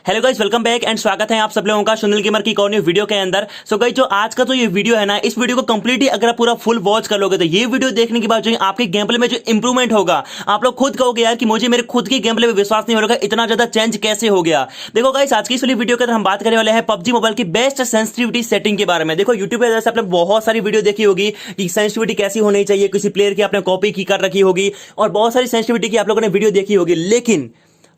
Hello guys, welcome back and स्वागत है आप सब लोगों का सुनील गेमर की एक और न्यू वीडियो के अंदर। सो गाइस, जो आज का जो ये वीडियो है ना, इस वीडियो को कंप्लीटली अगर आप पूरा फुल वॉच कर लोगे तो ये वीडियो देखने के बाद जो आपके गेम प्ले में जो इंप्रूवमेंट होगा, आप लोग खुद कहोगे यार कि मुझे मेरे खुद के गेम प्ले में विश्वास नहीं हो रहा, इतना ज्यादा चेंज कैसे हो गया। देखो गाइस, आज की इस वाली वीडियो के अंदर हम बात करने वाले हैं पबजी मोबाइल की बेस्ट सेंसिटिविटी सेटिंग के बारे में। देखो यूट्यूब पे जैसे आपने बहुत सारी वीडियो देखी होगी कि सेंसिटिविटी कैसी होनी चाहिए, किसी प्लेयर की आपने कॉपी की कर रखी होगी और बहुत सारी सेंसिटिविटी की आप लोगों ने वीडियो देखी होगी।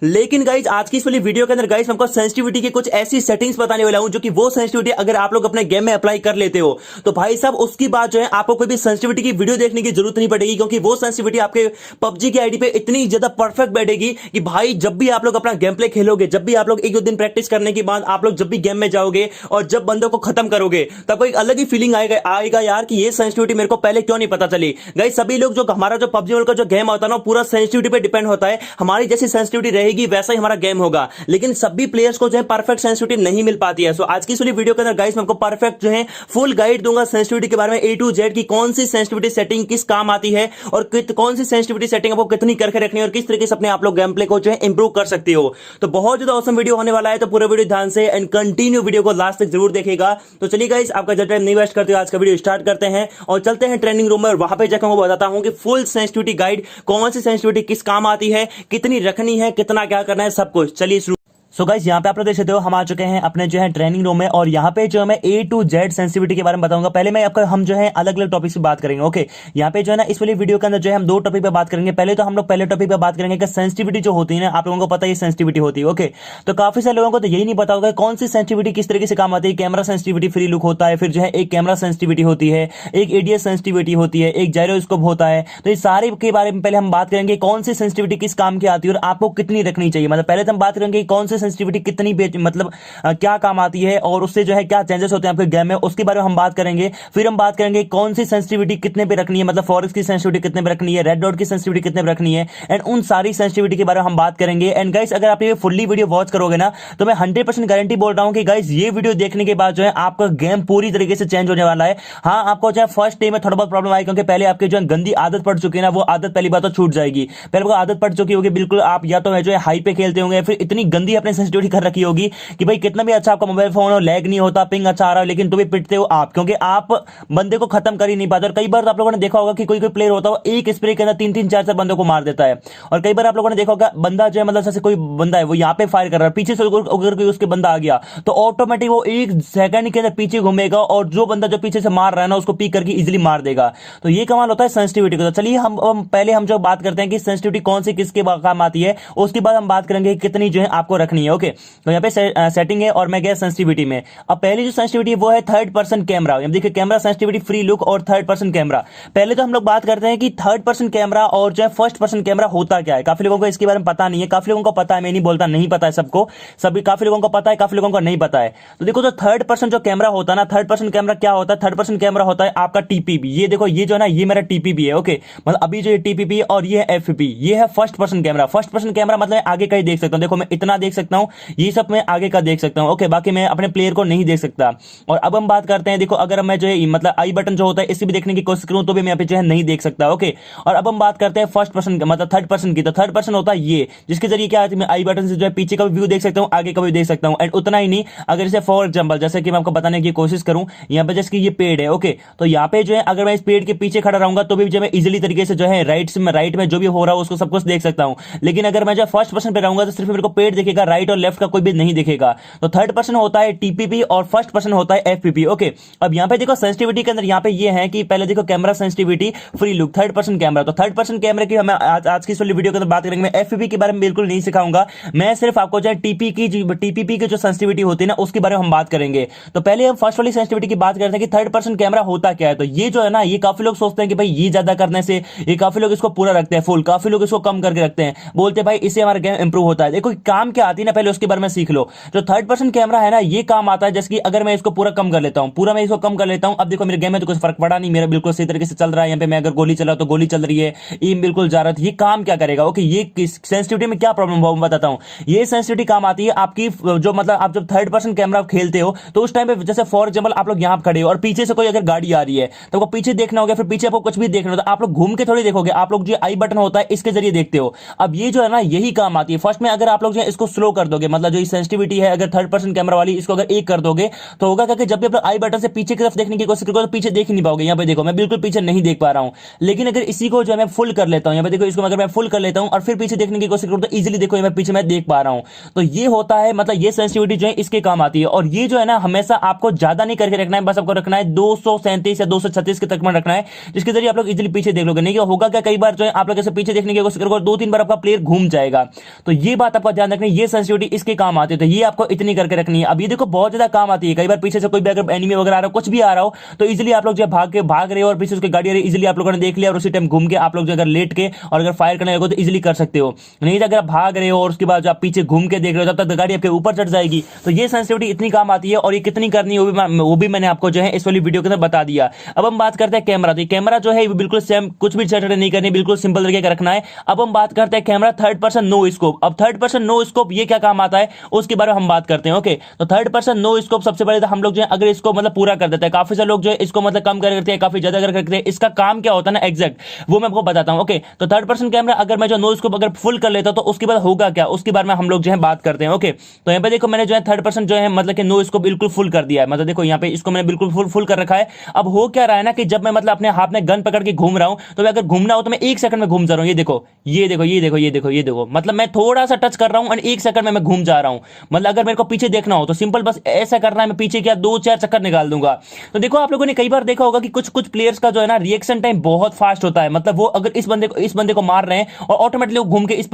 लेकिन गाइस, आज की इस वाली वीडियो के अंदर गाइस हमको सेंसिटिविटी की कुछ ऐसी सेटिंग्स बताने वाला हूं जो कि वो सेंसिटिविटी अगर आप लोग अपने गेम में अप्लाई कर लेते हो तो भाई साहब उसकी बात जो है आपको कोई भी सेंसिटिविटी की वीडियो देखने की जरूरत नहीं पड़ेगी, क्योंकि वो सेंसिटिविटी आपके पबजी की आईडी पे इतनी ज्यादा परफेक्ट बैठेगी कि भाई जब भी आप लोग अपना गेम प्ले खेलोगे, जब भी आप लोग एक दो दिन प्रैक्टिस करने के बाद आप लोग जब भी गेम में जाओगे और जब बंदों को खत्म करोगे तब एक अलग ही फीलिंग आएगा यार कि ये सेंसिटिविटी मेरे को पहले क्यों नहीं पता चली। गाइस, सभी लोग जो हमारा जो पबजी का जो गेम होता है ना, पूरा सेंसिटिविटी पे डिपेंड होता है। हमारी जैसी सेंसिटिविटी रहेगी वैसा ही हमारा गेम होगा, लेकिन सभी प्लेयर्स को जो है परफेक्ट सेंसिटिविटी नहीं मिल पाती है। सो आज की इस वाली वीडियो के अंदर गाइस मैं आपको परफेक्ट जो है फुल गाइड दूंगा सेंसिटिविटी के बारे में, ए टू जेड की कौन सी सेंसिटिविटी सेटिंग किस काम आती है और कौन सी सेंसिटिविटी सेटिंग आपको कितनी करके रखनी है और किस तरीके से अपने आप लोग गेम प्ले को जो है इंप्रूव कर सकते हो। तो बहुत ज्यादा ऑसम वीडियो होने वाला है, तो पूरा वीडियो ध्यान से एंड कंटिन्यू वीडियो को लास्ट तक जरूर देखिएगा। तो चलिए गाइस, आपका ज्यादा टाइम नहीं वेस्ट करते हुए आज का वीडियो स्टार्ट करते हैं और चलते हैं ट्रेनिंग रूम में और वहां पे जाकर मैं बताता हूं कि फुल सेंसिटिविटी गाइड कौन सी सेंसिटिविटी किस काम आती है, कितनी रखनी है, कितना क्या करना है, सब कुछ। चलिए शुरू। सो गाइस, यहाँ पे आप लोग देख सकते हो हम आ चुके हैं अपने जो है ट्रेनिंग रूम में और यहाँ पे जो मैं ए टू जेड सेंसिटिविटी के बारे में बताऊंगा। पहले मैं आपका हम जो है अलग अलग टॉपिक से बात करेंगे। ओके, यहाँ पे जो है ना इस वाली वीडियो के अंदर जो है हम दो टॉपिक पे बात करेंगे। पहले तो हम लोग पहले टॉपिक पे बात करेंगे कि सेंसिटिविटी जो होती है ना, आप लोगों को पता है सेंसिटिविटी होती है। ओके, तो काफी सारे लोगों को तो यही नहीं पता होगा कौन सी सेंसिटिविटी किस तरीके से काम आती है। कैमरा सेंसिटिविटी फ्री लुक होता है, फिर जो है एक कैमरा सेंसिटिविटी होती है, एक एडीएस सेंसिटिविटी होती है, एक जायरोस्कोप होता है। तो इस सारे के बारे में पहले हम बात करेंगे कौन सी सेंसिटिविटी किस काम की आती है और आपको कितनी रखनी चाहिए। मतलब पहले तो हम बात करेंगे कौन सी सेंसिटिविटी कितनी मतलब क्या काम आती है और उससे जो है क्या चेंजेस होते हैं आपके गेम में, उसके बारे में हम बात करेंगे। फिर हम बात करेंगे कौन सी सेंसिटिविटी कितने पे रखनी है, मतलब फॉरेस्ट की सेंसिटिविटी कितने पे रखनी है, रेड डॉट की सेंसिटिविटी कितने पे रखनी है, एंड उन सारी सेंसिटिविटी के बारे में हम बात करेंगे। एंड गाइस, अगर आप ये फुल्ली वीडियो वॉच करोगे ना तो मैं 100% गारंटी बोल रहा हूं कि गाइस ये वीडियो देखने के बाद जो है आपका गेम पूरी तरीके से चेंज होने वाला है। हाँ, आपको जो है फर्स्ट डे में थोड़ा बहुत प्रॉब्लम आएगी, क्योंकि पहले आपकी जो गंदी आदत पड़ चुकी है ना, वो आदत पहली बात तो छूट जाएगी। पहले वो आदत पड़ चुकी होगी बिल्कुल, आप या तो जो है हाई पे खेलते होंगे, फिर इतनी गंदी अपनी सेंसिटिविटी कर रखी होगी कि भाई कितना भी अच्छा आपका मोबाइल फोन और लैग नहीं होता, पिंग अच्छा आ रहा है, लेकिन तो भी पिटते हो आप, क्योंकि आप बंदे को खत्म कर ही नहीं पाते। और कई बार आप लोगों ने देखा होगा कि कोई कोई प्लेयर होता है एक स्प्रे के अंदर तीन तीन चार चार बंदों को मार देता है। और कई बार आप लोगों ने देखा होगा बंदा जो है, मतलब जैसे कोई बंदा है वो यहाँ पे फायर कर रहा है, पीछे से अगर कोई उसके बंदा आ गया तो ऑटोमेटिक वो एक सेकंड के अंदर पीछे घूमेगा और जो बंदा जो पीछे से मार रहा है ना उसको पीक करके इजिली मार देगा। तो ये कमाल होता है सेंसिटिविटी का। तो चलिए हम पहले हम जो बात करते हैं कि सेंसिटिविटी कौन सी किसके काम आती है, उसके बाद हम बात करेंगे कितनी जो है आपको रखनी है। ओके, तो यहाँ पे सेटिंग है और मैं गया सेंसिटिविटी में। अब पहली जो सेंसिटिविटी वो है थर्ड पर्सन कैमरा। अब देखिए कैमरा सेंसिटिविटी फ्री लुक और थर्ड पर्सन कैमरा। पहले तो हम लोग बात करते हैं कि थर्ड पर्सन कैमरा और जो है फर्स्ट पर्सन कैमरा होता क्या है। काफी लोगों को इसके बारे में पता नहीं है, काफी लोगों को पता है, मैं नहीं बोलता नहीं पता है सबको, सभी काफी लोगों को पता है, काफी लोगों को नहीं पता है। तो देखो जो थर्ड पर्सन जो कैमरा होता है ना, थर्ड पर्सन कैमरा क्या होता है, थर्ड पर्सन कैमरा होता है आपका टीपीबी। ये देखो ये जो है ना, ये मेरा टीपीबी है। ओके, मतलब अभी जो ये टीपीबी और ये एफपी, ये है first person camera. First person camera मतलब आगे का ही देख सकता हूं, देखो मैं इतना देख सकता हूं, ये सब मैं आगे का देख सकता हूं। ओके, बाकी मैं अपने प्लेयर को नहीं देख सकता। और अब हम बात करते हैं, देखो अगर मैं जो है मतलब आई बटन जो होता है इसे भी देखने की कोशिश करूं तो भी मैं यहाँ पे जो है नहीं देख सकता। ओके, और अब हम बात करते हैं फर्स्ट पर्सन मतलब थर्ड पर्सन की। तो थर्ड पर्सन होता है ये, जिसके जरिए क्या है, मैं आई बटन से जो है पीछे का भी व्यू देख सकता हूं, आगे का भी देख सकता हूं। एंड उतना ही नहीं, अगर इसे फॉर एग्जांपल जैसे कि मैं आपको बताने की कोशिश करूं, यहाँ पे जैसे कि ये पेड़ है। ओके, तो यहाँ पे जो है अगर मैं इस पेड़ के पीछे खड़ा रहूंगा तो भी जो है इजिली तरीके से जो है राइट में जो भी हो रहा है उसको सब कुछ देख सकता हूं। लेकिन अगर मैं जो फर्स्ट पर्सन पे रहूंगा तो सिर्फ मेरे को पेड़ दिखेगा, राइट और लेफ्ट का कोई भी नहीं दिखेगा। तो थर्ड पर्सन होता है टीपीपी और फर्स्ट पर्सन होता है एफपीपी। ओके, अब यहाँ पे देखो सेंसिटिविटी के अंदर यहाँ पे ये है कि पहले देखो camera sensitivity free look third person camera. तो थर्ड पर्सन कैमरा की हम आज की वीडियो के अंदर बात करेंगे। मैं एफपीपी के बारे में बिल्कुल नहीं सिखाऊंगा, मैं सिर्फ आपको जो है टीपीपी की जो सेंसिटिविटी होती है ना उसके बारे में हम बात करेंगे। तो पहले हम फर्स्ट वाली सेंसिटिविटी की बात करते हैं कि थर्ड पर्सन कैमरा होता क्या है। तो ये जो है ना, ये काफी लोग सोचते हैं कि भाई ये ज्यादा करने से, ये काफी लोग इसको पूरा रखते हैं फुल, काफी लोग इसको कम करके रखते हैं, बोलते हैं भाई इससे हमारा गेम इंप्रूव होता है। देखो काम क्या आती है ना, पहले उसके बारे में सीख लो। जो थर्ड पर्सन कैमरा है ना, ये काम आता है जैसे कि अगर मैं इसको पूरा कम कर लेता हूं, पूरा मैं इसको कम कर लेता हूं, अब देखो मेरे गेम में तो कुछ फर्क पड़ा नहीं, मेरा बिल्कुल सही तरीके से चल रहा है। यहाँ पे मैं अगर गोली चला तो गोली चल रही है, एम बिल्कुल जा रहा है। ये काम क्या करेगा, ओके, ये सेंसिटिविटी में क्या प्रॉब्लम हुआ बताता हूं। ये सेंसिटिविटी काम आती है आपकी जो मतलब आप जब थर्ड पर्सन कैमरा खेलते हो तो उस टाइम पे जैसे फॉर एग्जांपल आप लोग यहां खड़े हो और पीछे से कोई अगर गाड़ी आ रही है तो आपको पीछे देखना होगा, फिर पीछे आपको कुछ भी देखना होता है, आप लोग घूम के थोड़ी देखोगे, आप लोग जो आई बटन होता है इसके जरिए देखते हो। अब ये जो है ना, यही काम आती है। फर्स्ट में अगर आप लोग जो है इसको स्लो कर दोगे, मतलब जो सेंसिटिविटी है अगर थर्ड पर्सन कैमरा वाली इसको अगर 1 कर दोगे तो होगा क्या कि जब भी आप आई बटन से पीछे की तरफ देखने की कोशिश करोगे तो पीछे देख ही नहीं पाओगे। यहाँ पे देखो मैं बिल्कुल पीछे नहीं देख पा रहा हूँ। लेकिन अगर इसी को जो है मैं फुल कर लेता हूँ, यहाँ पे देखो इसको अगर मैं फुल कर लेता हूँ और फिर पीछे देखने की कोशिश करूँ तो इजीली देखो यहाँ पीछे मैं देख पा रहा हूँ। तो ये होता है, मतलब ये सेंसिटिविटी जो है इसके काम आती है। और ये जो है ना हमेशा आपको ज्यादा नहीं करके रखना है, बस आपको रखना है 237 या 236 के तक में रखना है, जिसके जरिए आप लोग इजीली पीछे देख लोगे। नहीं होगा क्या कई बार जो है आप लोग ऐसे पीछे देखने की कोशिश करोगे 2-3 बार आपका प्लेयर घूम जाएगा। तो ये बात आपका ध्यान रखनी है, ये सेंसिटिविटी इसके काम आती है। तो ये आपको इतनी करके रखनी है। अब ये देखो बहुत ज्यादा काम आती है। कई बार पीछे से कोई भी अगर एनिमी वगैरह आ रहा हो, कुछ भी आ रहा हो, तो इजीली आप लोग जो भाग रहे हो और पीछे उसकी गाड़ी आ रही है, इजीली आप लोगों ने देख लिया और उसी टाइम घूम के आप लोग जो अगर लेट के और अगर फायर करने लगो तो इजीली कर सकते हो। नहीं तो अगर आप भाग रहे हो और उसके बाद आप पीछे घूम के देख रहे हो तब तक गाड़ी आपके ऊपर चढ़ जाएगी। तो ये सेंसिटिविटी इतनी काम आती है। और ये कितनी करनी है वो भी मैंने आपको जो है इस वाली वीडियो के अंदर बता दिया। अब हम बात करते हैं कैमरा। तो कैमरा जो है बिल्कुल सेम, कुछ भी चढ़ नहीं करनी, बिल्कुल सिंपल तरीके का रखना है। अब हम बात करते हैं camera third person no scope. अब थर्ड पर्सन नो स्कोप ये क्या काम आता है उसके बारे में हम बात करते हैं। ओके, तो थर्ड पर्सन नो स्कोप सबसे पहले तो हम लोग जो है अगर इसको मतलब पूरा कर देते हैं, काफी सारे लोग जो है इसको मतलब कम करते हैं, काफी ज्यादा करते हैं। इसका काम क्या होता है ना एग्जैक्ट वो मैं आपको बताता हूं। ओके, तो थर्ड पर्सन कैमरा अगर मैं जो नो स्कोप अगर फुल कर लेता हूं तो उसके बाद होगा क्या, उसके बारे में हम लोग जो है बात करते हैं। ओके, तो यहाँ पे देखो मैंने जो है थर्ड पर्सन जो है मतलब कि नो स्कोप बिल्कुल फुल कर दिया है। मतलब देखो यहाँ पे इसको मैंने बिल्कुल फुल कर रखा है। अब हो क्या रहा है ना कि जब मैं मतलब अपने हाथ में गन पकड़ के घूम रहा हूं तो अगर घूमना हो तो मैं 1 सेकंड में घूम जा रहा हूं। ये देखो ये देखो ये देखो ये देखो ये देखो, मतलब मैं थोड़ा सा टच कर रहा हूं और 1 सेकंड में मैं घूम जा रहा हूं। मतलब अगर मेरे को पीछे देखना हो तो सिंपल बस ऐसा करना है, मैं पीछे क्या 2-4 चक्कर निकाल दूंगा। तो देखो आप लोगों ने कई बार देखा होगा कि कुछ प्लेयर्स का जो है ना रिएक्शन टाइम बहुत फास्ट होता है। मतलब वो अगर इस बंदे को मार रहे हैं और ऑटोमेटिकली घूम के इस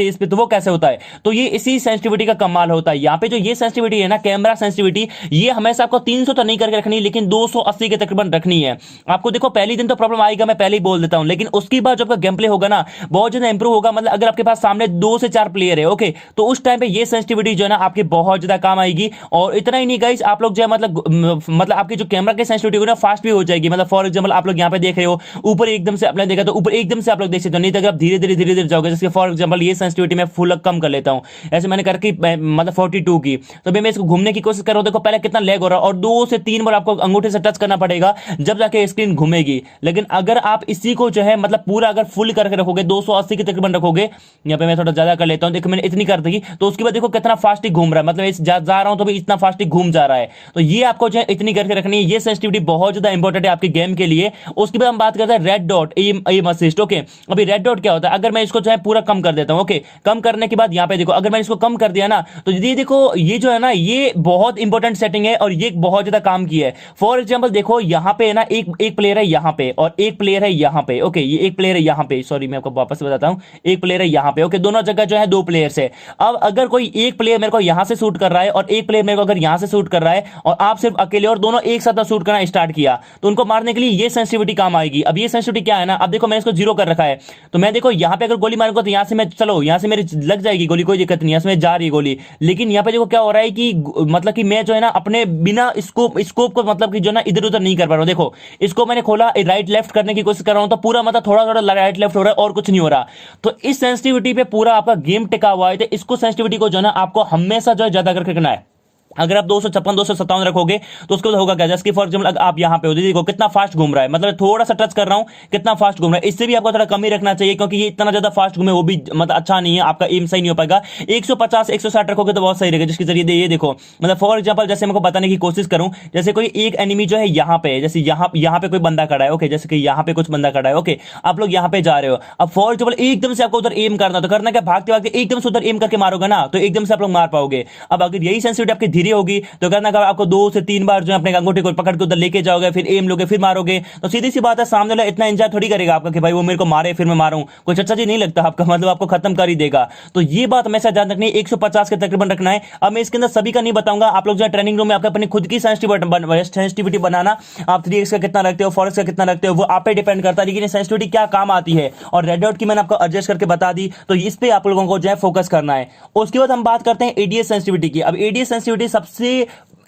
पे, तो वो कैसे होता है? तो ये इसी सेंसिटिविटी का कमाल होता है। यहाँ पे जो ये सेंसिटिविटी है ना कैमरा सेंसिटिविटी, ये हमेशा आपको 300 तो नहीं करके रखनी, लेकिन 280 के तकरीबन रखनी है। आपको देखो पहली दिन तो प्रॉब्लम आएगा, मैं पहले ही बोल देता हूं, लेकिन उसके बाद जब गेम प्ले होगा ना बहुत ज्यादा इंप्रूव होगा। मतलब अगर आपके पास सामने 2 से 4 प्लेयर है, ओके, तो उस टाइम पे ये सेंसिटिविटी जो है ना आपकी बहुत ज्यादा काम आएगी। और इतना ही नहीं गाइस, आप लोग जो है मतलब आपकी जो कैमरा की सेंसिटिविटी है ना फास्ट भी हो जाएगी। मतलब फॉर एग्जांपल आप लोग यहाँ पे देख रहे हो ऊपर एकदम से आपने देखा तो ऊपर एकदम से आप लोग देख सकते हो, नहीं तो अगर आप धीरे धीरे जाओगे, जैसे फॉर एग्जांपल ये सेंसिटिविटी मैं फुल कम कर लेता हूं, ऐसे मैंने करके मतलब 42 की, तो मैं इसको घूमने की कोशिश कर रहा हूं। देखो पहले कितना लैग हो रहा है और 2 से 3 बार आपको अंगूठे से टच करना पड़ेगा जब जाके स्क्रीन घूमेगी। लेकिन अगर आप इसी को जो है मतलब पूरा अगर फुल करके रखोगे 280 के तकरीबन रखोगे, यहाँ पे मैं थोड़ा ज्यादा कर लेता हूं, देखो मैंने इतनी कर दी, तो उसके बाद देखो कितना फास्ट ही घूम रहा है, मतलब जा रहा हूं तो भी इतना फास्ट ही घूम जा रहा है। तो ये आपको जो है इतनी करके रखनी है। ये सेंसिटिविटी बहुत ज्यादा इंपॉर्टेंट है आपके गेम के लिए। उसके बाद हम बात करते हैं red dot M assist. Okay, अभी रेड डॉट क्या होता है, अगर मैं इसको जो है पूरा कम कर देता हूं, ओके, कम करने के बाद यहाँ पे देखो अगर मैंने इसको कम कर दिया ना तो ये देखो ये जो है ना ये बहुत इंपॉर्टेंट सेटिंग है और ये बहुत ज्यादा काम की है। फॉर एग्जांपल देखो यहाँ पे है ना एक प्लेयर है यहाँ पे और एक प्लेयर है यहाँ पे। ओके, ये एक प्लेयर है यहाँ पे, सॉरी मैं आपको वापस बताता हूँ, एक प्लेयर है यहाँ पे। ओके, दोनों जगह जो है 2 प्लेयर्स है। अब अगर कोई एक प्लेयर मेरे को यहाँ से शूट कर रहा है और एक प्लेयर मेरे को अगर यहाँ से शूट कर रहा है और आप सिर्फ अकेले और दोनों एक साथ शूट करना स्टार्ट किया तो उनको मारने के लिए ये सेंसिटिविटी काम आएगी। अब ये सेंसिटिविटी क्या है ना, अब देखो मैंने इसको 0 कर रखा है, तो मैं देखो यहाँ पे अगर गोली मारूंगा तो यहाँ से मैं चलो यहाँ से मेरी लग जाएगी गोली, कोई दिक्कत नहीं, यहाँ से जा रही है गोली। लेकिन यहाँ पे देखो क्या हो रहा है कि मतलब कि मैं जो है ना अपने बिना स्कोप को मतलब कि जो ना इधर उधर नहीं कर पा रहा हूँ। देखो इसको मैंने खोला राइट लेफ्ट करने की कोशिश कर रहा हूँ तो पूरा मतलब थोड़ा थोड़ा राइट लेफ्ट हो रहा है और कुछ नहीं हो रहा। तो इस सेंसिटिविटी पे पूरा आपका गेम टिका हुआ है। तो इसको सेंसिटिविटी को जो है ना आपको हमेशा जो है ज्यादा करके रखना है। अगर आप 256 257 रखोगे तो उसके बाद होगा क्या, जैसे कि फॉर एग्जांपल आप यहाँ पे हो, देखो कितना फास्ट घूम रहा है, मतलब थोड़ा सा टच कर रहा हूं कितना फास्ट घूम रहा है। इससे भी आपको थोड़ा कम ही रखना चाहिए क्योंकि ये इतना ज्यादा फास्ट घूमे वो भी मतलब अच्छा नहीं है, आपका एम सही नहीं हो पाएगा। 150 160 रखोगे तो बहुत सही रहेगा, जिसके जरिए ये देखो मतलब फॉर एग्जाम्पल जैसे मैं बताने की कोशिश करूं, जैसे कोई एक एनिमी जो है यहाँ पे, जैसे यहाँ पे कोई बंदा खड़ा है, ओके, जैसे कि यहाँ पे कुछ बंदा खड़ा है, ओके, आप लोग यहाँ पे जा रहे हो। अब फॉर एग्जाम्पल एकदम से आपको उधर एम करना, तो करना क्या, भागते भागते एकदम से उधर एम करके मारोगे ना तो एकदम से आप लोग मार पाओगे। अब अगर यही सेंसिटिविटी आपकी धीरे होगी तो अगर आपको 2 से 3 बार जो अपने अंगूठे को पकड़ के उधर लेके जाओगे, फिर एम लोगे, फिर मारोगे, तो सीधी सी बात है सामने वाला इतना एंजॉय थोड़ी करेगा आपका कि भाई वो मेरे को मारे फिर मैं मारूं, कुछ अच्छा जी नहीं लगता आपका, मतलब आपको खत्म कर ही देगा। तो ये बात हमेशा ध्यान रखनी है, 150 के तकरीबन रखना है। अब मैं इसके अंदर सभी का नहीं बताऊंगा, आप लोग जो ट्रेनिंग रूम में आपको अपनी खुद की सेंसिटिविटी बनाना, आप 3x का कितना रखते हो, 4x का कितना रखते हो, वो आप पे डिपेंड करता है। लेकिन सेंसिटिविटी क्या काम आती है और रेड डॉट की मैंने आपको एडजस्ट करके बता दी, तो इस पे आप लोगों को जो है फोकस करना है। उसके बाद हम बात करते हैं एडीएस सेंसिटिविटी की। अब एडीएस सेंसिटिविटी सबसे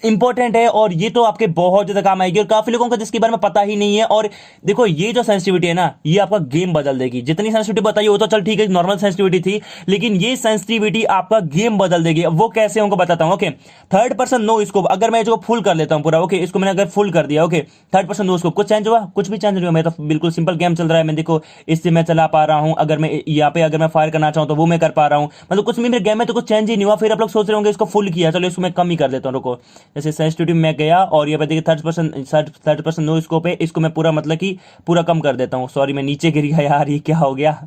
इंपॉर्टेंट है और ये तो आपके बहुत ज्यादा काम आएगी और काफी लोगों को जिसके बारे में पता ही नहीं है। और देखो ये जो सेंसिटिविटी है ना, ये आपका गेम बदल देगी। जितनी सेंसिटिविटी बताइए वो तो चल ठीक है, नॉर्मल सेंसिटिविटी थी, लेकिन ये सेंसिटिविटी आपका गेम बदल देगी। अब वो कैसे उनको बताता हूं। Okay, third person no scope अगर मैं जो फुल कर लेता हूं पूरा, ओके इसको मैंने अगर फुल कर दिया, okay third person no scope, कुछ चेंज हुआ? कुछ भी चेंज नहीं हुआ। मैं तो बिल्कुल सिंपल गेम चल रहा है। मैं देखो इससे मैं चला पा रहा हूं, अगर मैं यहाँ पे अगर मैं फायर करना चाहूं तो वो मैं कर पा रहा हूं। मतलब कुछ भी मेरे गेम में तो कुछ चेंज ही नहीं हुआ। फिर आप लोग सोच रहे होंगे इसको फुल किया, चलो इसको मैं कम ही कर देता हूं। रुको, जैसे सेंसिटिविटी में गया और ये पे देखिए थर्ड पर्सन नो स्कोप है, इसको मैं पूरा मतलब कि पूरा कम कर देता हूँ। सॉरी मैं नीचे गिर गया यार, ये क्या हो गया।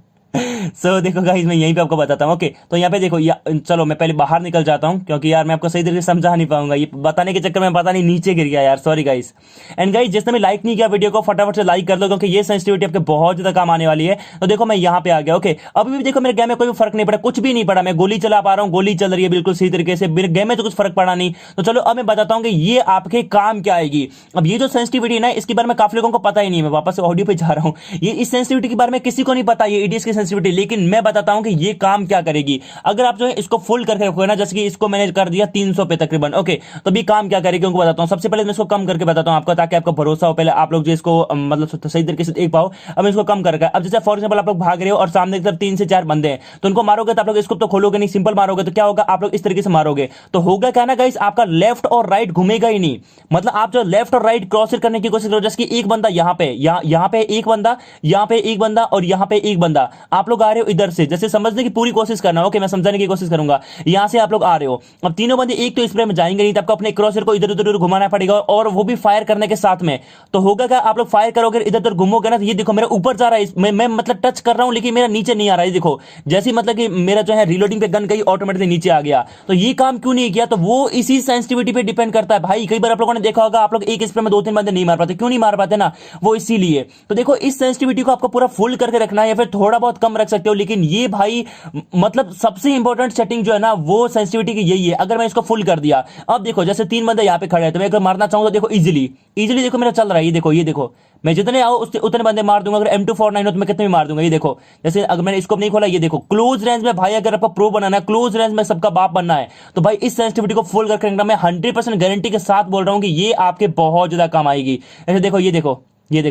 देखो गाइस मैं यहीं पे आपको बताता हूँ। ओके तो यहाँ पे देखो चलो मैं पहले बाहर निकल जाता हूँ क्योंकि यार मैं आपको सही तरीके से समझा नहीं पाऊंगा, ये बताने के चक्कर में पता नहीं नीचे गिर गया यार, सॉरी गाइस। एंड गाइस जिसने भी लाइक नहीं किया वीडियो को फटाफट से लाइक कर दो क्योंकि ये सेंसिटिविटी आपके बहुत ज्यादा काम आने वाली है। तो देखो मैं यहाँ पे आ गया। ओके अभी भी देखो मेरे गेम में कोई फर्क नहीं पड़ा, कुछ भी नहीं पड़ा। मैं गोली चला पा रहा हूँ, गोली चल रही है बिल्कुल सही तरीके से, मेरे गेम में तो कुछ फर्क पड़ा नहीं। तो चलो अब मैं बताता हूँ कि ये आपके काम क्या आएगी। अब ये जो सेंसिटिविटी है ना, इसके बारे में काफी लोगों को पता ही नहीं है। मैं वापस ऑडियो पे जा रहा हूँ। ये इस सेंसिटिविटी के बारे में किसी को नहीं पता, ये ईडीएस की सेंसिटिविटी, लेकिन मैं बताता हूं कि ये काम क्या करेगी। अगर आप जो है इसको फुल करके रखोगे ना, जैसे कि इसको मैंने कर दिया 300 पे तकरीबन, ओके तो भी काम क्या करेगी उनको बताता हूं। सबसे पहले मैं इसको कम करके बताता हूं आपको, ताकि आपको भरोसा हो, पहले आप लोग जो इसको मतलब सही तरीके से देख पाओ। अब इसको कम करके, अब जैसे फॉर एग्जांपल आप लोग भाग रहे हो और सामने की तरफ 3 से 4 बंदे हैं, तो उनको मारोगे तो आप लोग इसको तो खोलोगे नहीं, सिंपल मारोगे। तो क्या होगा, आप लोग इस तरीके से मारोगे तो होगा क्या ना गाइस, आपका लेफ्ट और राइट घूमेगा ही नहीं। मतलब आप जो लेफ्ट और राइट क्रॉस करने की कोशिश करो, जैसे कि एक बंदा यहाँ पे, यहाँ पे एक बंदा, यहाँ पे एक बंदा और यहाँ पे एक बंदा, आप लोग आ रहे हो इधर से, जैसे समझने की पूरी कोशिश करना। ओके मैं समझाने की कोशिश करूंगा। यहां से आप लोग आ रहे हो, अब तीनों बंदे एक तो स्प्रे में जाएंगे नहीं, तो आपको अपने क्रॉसर को इधर उधर घुमाना पड़ेगा और वो भी फायर करने के साथ में। तो होगा क्या, आप लोग फायर करोगे इधर उधर घूमोगे ना, तो ये देखो मेरा ऊपर जा रहा है, मैं मतलब टच कर रहा हूं लेकिन मेरा नीचे नहीं आ रहा है। देखो जैसे मतलब कि मेरा जो है रीलोडिंग पे गन गई, ऑटोमेटिकली नीचे आ गया। तो ये काम क्यों नहीं किया, तो वो इसी सेंसिटिविटी पे डिपेंड करता है भाई। कई बार आप लोगों ने देखा होगा, आप लोग एक स्प्रे में 2-3 बंदे नहीं मार पाते, क्यों नहीं मार पाते ना, वो इसीलिए। तो देखो इस सेंसिटिविटी को आपको पूरा फुल करके रखना है या फिर थोड़ा बहुत कम रख सकते हो, लेकिन ये भाई मतलब सबसे इंपॉर्टेंट सेटिंग जो है ना वो सेंसिटिविटी की यही है। अगर मैं इसको फुल कर दिया, अब देखो जैसे 3 बंदे यहाँ पे खड़े हैं, तो मैं अगर मारना चाहूं तो देखो इजीली देखो मेरा चल रहा है। ये देखो मैं जितने आओ उतने बंदे मार दूंगा। अगर M249 हो तो मैं कितने भी मार दूंगा। ये देखो जैसे अगर मैंने इसको नहीं खोला, ये देखो क्लोज रेंज में भाई, अगर आपको प्रो बनाना है, क्लोज रेंज में सबका बाप बनना है, तो भाई इस सेंसिटिविटी को फुल करके रखना। मैं 100% गारंटी के साथ बोल रहा हूं कि ये आपके बहुत ज्यादा काम आएगी। ऐसे देखो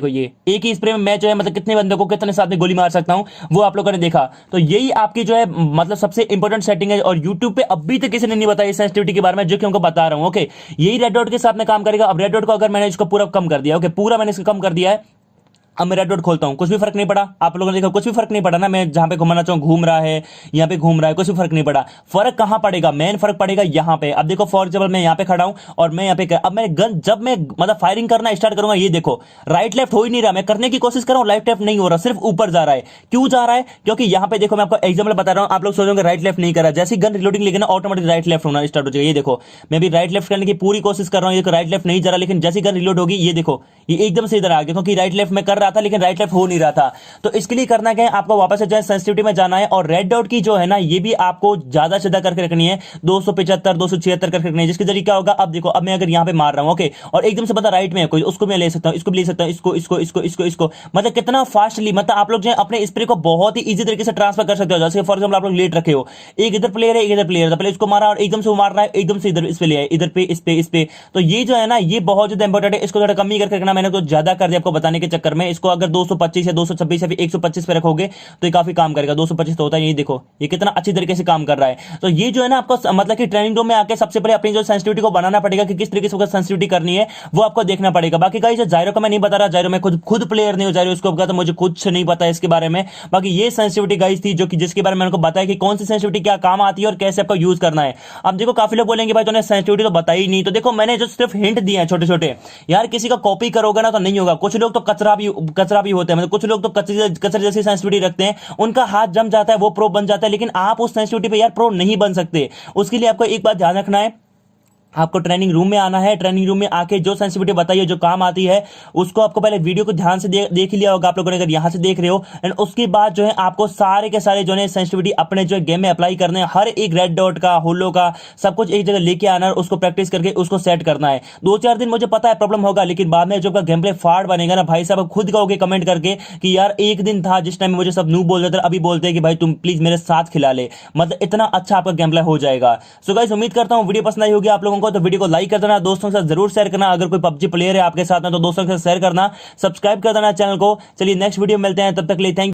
ये एक ही स्प्रे में मैं जो है मतलब कितने बंदों को कितने साथ में गोली मार सकता हूं, वो आप लोगों ने देखा। तो यही आपकी जो है मतलब सबसे इंपॉर्टेंट सेटिंग है, और YouTube पे अभी तक किसी ने नहीं बताया इस सेंसिटिविटी के बारे में, जो कि उनको बता रहा हूं। ओके यही रेड डॉट के साथ में काम करेगा। अब रेड डॉट को अगर मैंने इसको पूरा कम कर दिया, ओके पूरा मैंने इसको कम कर दिया है, अब मैं रेड डॉट खोलता हूं, कुछ भी फर्क नहीं पड़ा। आप लोगों ने देखा कुछ भी फर्क नहीं पड़ा ना, मैं जहां पे घुमाना चाहूं घूम रहा है, यहां पे घूम रहा है, कुछ भी फर्क नहीं पड़ा। फर्क कहां पड़ेगा, मेन फर्क पड़ेगा यहां पे। अब देखो फॉर एग्जांपल मैं यहां पे खड़ा हूं और मैं यहां पे अब मैं गन जब मैं मतलब फायरिंग करना स्टार्ट करूंगा, ये देखो राइट लेफ्ट हो ही नहीं रहा, मैं करने की कोशिश कर रहा हूं, राइट लेफ्ट नहीं हो रहा, सिर्फ ऊपर जा रहा है। क्यों जा रहा है, क्योंकि यहां पे देखो मैं आपको एग्जांपल बता रहा हूं, आप लोग सोचोगे राइट लेफ्ट नहीं कर रहा, जैसे गन रिलोडिंग लेके ना ऑटोमेटिक राइट लेफ्ट होना स्टार्ट हो जाएगा। ये देखो मैं भी राइट लेफ्ट करने की पूरी कोशिश कर रहा हूं, ये राइट लेफ्ट नहीं जा रहा, लेकिन जैसी गन रिलोड होगी ये देखो ये एकदम से इधर आ गया, क्योंकि राइट लेफ्ट में कर रहा था लेकिन राइट लेफ्ट हो नहीं रहा था। तो इसके लिए करना क्या है, आपको वापस से जो है सेंसिटिविटी में जाना है, और रेड डॉट की जो है ना ये भी आपको ज्यादा से ज्यादा करके रखनी है, 275 276 करके रखनी है, जिसके जरिए क्या होगा। अब देखो अब मैं अगर यहां पे मार रहा हूं, ओके और एकदम से पता राइट में है कोई, उसको मैं ले सकता हूं, इसको भी ले सकता हूं, इसको मतलब कितना फास्टली, मतलब आप लोग जो है अपने स्प्रे को बहुत ही इजी तरीके से ट्रांसफर कर सकते हो। जैसे फॉर एग्जांपल आप लोग लेट रखे हो, एक इधर प्लेयर है एक इधर प्लेयर है, पहले इसको मारा और एकदम से वो मार रहा है, एकदम से इधर इस पे ले आए, इधर पे इस पे। तो ये जो है ना ये बहुत ज्यादा इंपॉर्टेंट है, इसको थोड़ा कम ही करके रखना। मैंने तो ज्यादा कर दिया आपको बताने के चक्कर में। इसको अगर 225 या 226 या फिर 125 पे रखोगे तो ये काफी काम करेगा। 225 तो होता है, ये देखो ये कितना अच्छी तरीके से काम कर रहा है। तो ये जो है ना आपको मतलब कि ट्रेनिंग रूम में आके सबसे पहले अपनी जो सेंसिटिविटी को बनाना पड़ेगा कि किस तरीके से सेंसिटिविटी करनी है, वो आपको देखना पड़ेगा। बाकी गाइस जायरो का मैं नहीं बता रहा, जायरो मैं खुद प्लेयर नहीं हूं जायरो स्कोप का, तो मुझे कुछ नहीं पता इसके बारे में। बाकी ये सेंसिटिविटी गाइस थी जो कि जिसके बारे में मैंने बताया कि कौन सी सेंसिटिविटी क्या काम आती है और कैसे आपको यूज करना है। अब देखो काफी लोग बोलेंगे भाई तूने सेंसिटिविटी तो बताई नहीं, तो देखो मैंने जो सिर्फ हिंट दिए हैं छोटे छोटे, यार किसी का कॉपी करोगे ना तो नहीं होगा। कुछ लोग तो कचरा भी होते हैं, मतलब कुछ लोग तो कचरे जैसी सेंसिटिविटी रखते हैं, उनका हाथ जम जाता है, वो प्रो बन जाता है, लेकिन आप उस सेंसिटिविटी पे यार प्रो नहीं बन सकते। उसके लिए आपको एक बात ध्यान रखना है, आपको ट्रेनिंग रूम में आना है। ट्रेनिंग रूम में आके जो सेंसिटिविटी बताइए जो काम आती है उसको आपको पहले वीडियो को ध्यान से देख लिया होगा आप लोगों ने, अगर यहां से देख रहे हो, एंड उसके बाद जो है आपको सारे के सारे जो है सेंसिटिविटी अपने जो है गेम में अप्लाई करने हैं। हर एक रेड डॉट का, होलो का, सब कुछ एक जगह लेके आना है, उसको प्रैक्टिस करके उसको सेट करना है। 2-4 दिन मुझे पता है प्रॉब्लम होगा, लेकिन बाद में जब गेम प्ले फाड़ बनेगा ना भाई साहब, खुद कहोगे कमेंट करके कि यार एक दिन था जिस टाइम मुझे सब नू बोल रहे थे, अभी बोलते हैं कि भाई तुम प्लीज मेरे साथ खिला ले। मतलब इतना अच्छा आपका गेम प्ले हो जाएगा। सो गाइस उम्मीद करता हूं वीडियो पसंद आई होगी आप लोगों चाहूंगा तो वीडियो को लाइक कर देना, दोस्तों के साथ जरूर शेयर करना। अगर कोई पबजी प्लेयर है आपके साथ में तो दोस्तों के साथ शेयर करना, सब्सक्राइब कर देना चैनल को। चलिए नेक्स्ट वीडियो मिलते हैं, तब तक के लिए थैंक